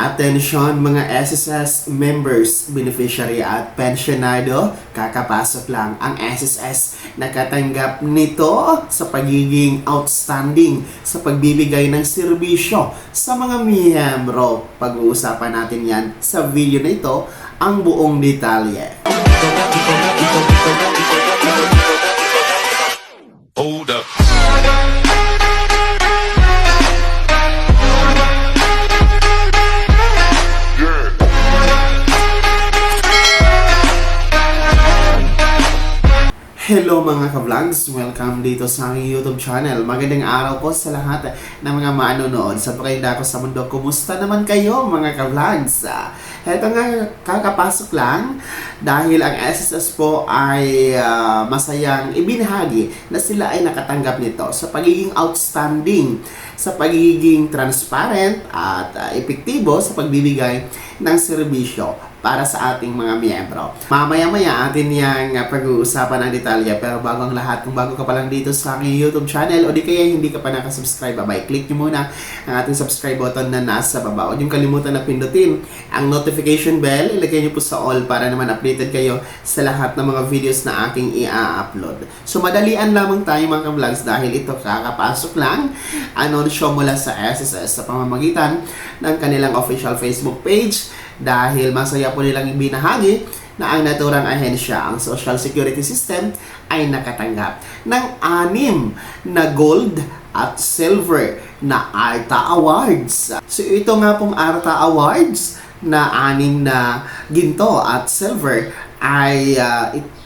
Atensyon mga SSS members, beneficiary at pensionado, kakapasok lang ang SSS nakatanggap nito sa pagiging outstanding sa pagbibigay ng serbisyo sa mga miyembro. Pag-uusapan natin yan sa video na ito, ang buong detalye. Hold up. Hello mga ka-vlogs! Welcome dito sa aking YouTube channel. Magandang araw po sa lahat ng mga manonood. Sa pakinggan ko sa mundo, kumusta naman kayo mga ka-vlogs? Heto nga, kakapasok lang dahil ang SSS po ay masayang ibinahagi na sila ay nakatanggap nito sa pagiging outstanding, sa pagiging transparent at epektibo sa pagbibigay ng serbisyo para sa ating mga miyembro. Mamaya-maya atin yang pag-uusapan ang detalye, pero bago ang lahat, kung bago ka pa lang dito sa aking YouTube channel o di kaya hindi ka pa nakasubscribe, click nyo muna ang ating subscribe button na nasa baba. Huwag nyo kalimutan na pindutin ang notification bell, ilagay nyo po sa all para naman updated kayo sa lahat ng mga videos na aking i-upload. So madalian lamang tayo mga ka-vlogs dahil ito kakapasok lang anunsyo mula sa SSS sa pamamagitan ng kanilang official Facebook page, dahil masaya po nilang ibinahagi na ang naturang ahensya, ang Social Security System, ay nakatanggap ng 6 na gold at silver na ARTA Awards. So ito nga pong ARTA Awards na 6 na ginto at silver ay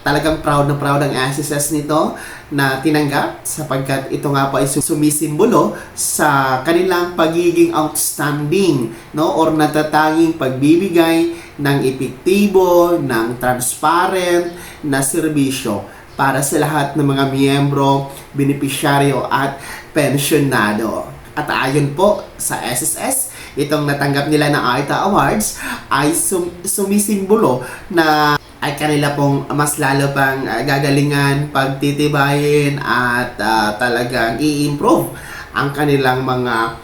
talagang proud na proud ang SSS nito na tinanggap, sapagkat ito nga po ay sumisimbolo sa kanilang pagiging outstanding, no, or natatanging pagbibigay ng epektibo, ng transparent na serbisyo para sa lahat ng mga miyembro, benepisyaryo at pensyonado. At ayon po sa SSS, itong natanggap nila na ARTA Awards ay sumisimbolo na ay kanila pong mas lalo pang gagalingan, pagtitibayin at talagang i-improve ang kanilang mga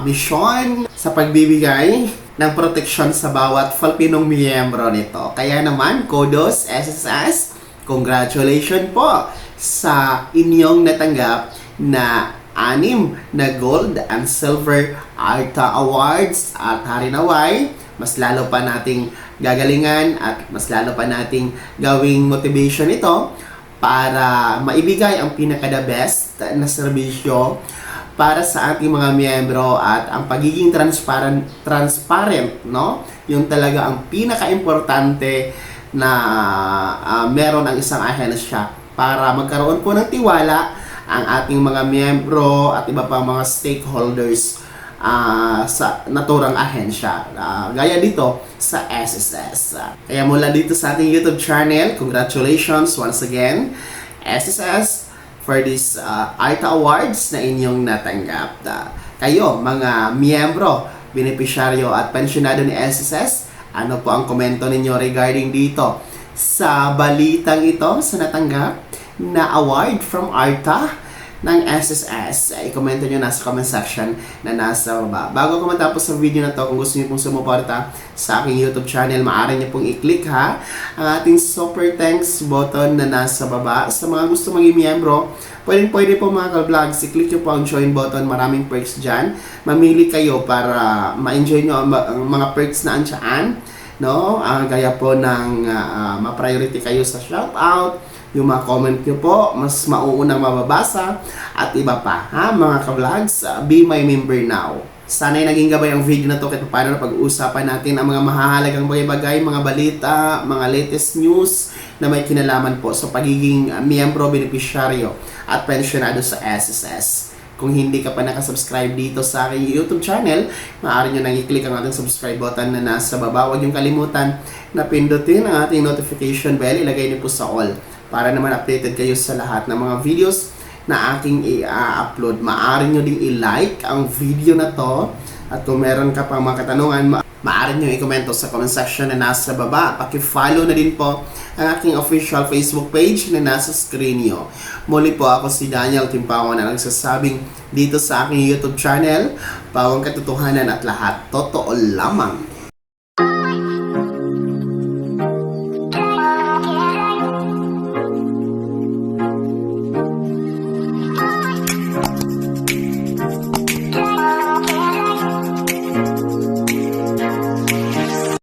misyon sa pagbibigay ng proteksyon sa bawat Filipinong miyembro nito. Kaya naman, kudos SSS, congratulations po sa inyong natanggap na 6 na gold and silver ARTA Awards, at harinaway mas lalo pa nating gagalingan at mas lalo pa nating gawing motivation ito para maibigay ang pinaka-the best na serbisyo para sa ating mga miyembro, at ang pagiging transparent, no? Yung talaga ang pinaka-importante na meron ang isang ahensya para magkaroon po ng tiwala ang ating mga miyembro at iba pang mga stakeholders sa naturang ahensya, gaya dito sa SSS. Kaya mula dito sa ating YouTube channel, congratulations once again SSS for this ARTA Awards na inyong natanggap. Kayo mga miyembro, benepisyaryo at pensyonado ni SSS, ano po ang komento ninyo regarding dito sa balitang ito, sa natanggap na award from ARTA ng SSS? I-comment nyo nasa comment section na nasa baba. Bago ko matapos sa video na to, kung gusto nyo pong sumuporta sa aking YouTube channel, maaari nyo pong i-click ang ating super thanks button na nasa baba. Sa mga gusto maging miyembro, pwede po mga ka-vlogs, i-click nyo po ang join button. Maraming perks dyan. Mamili kayo para ma-enjoy nyo ang mga perks na ansyaan, no? Gaya po ng ma-priority kayo sa shoutout, yung mga comment nyo po, mas mauunang mababasa, at iba pa, ha mga ka-vlogs. Be my member now. Sana'y naging gabay ang video na to kahit paano na pag-uusapan natin ang mga mahahalagang bagay-bagay, mga balita, mga latest news na may kinalaman po sa pagiging miyembro, benepisyaryo at pensyonado sa SSS. Kung hindi ka pa nakasubscribe dito sa aking YouTube channel, maaari nyo nang i-click ang ating subscribe button na nasa baba. Huwag nyo kalimutan na pindutin ang ating notification bell, ilagay nyo po sa all para naman updated kayo sa lahat ng mga videos na aking i-upload. Maaari nyo ding i-like ang video na to At kung meron ka pang mga katanungan, maaari nyo i-komento sa comment section na nasa baba. Paki-follow na din po ang aking official Facebook page na nasa screen nyo. Muli po ako si Daniel Timpangon na nagsasabing dito sa aking YouTube channel, pawang katotohanan at lahat totoo lamang.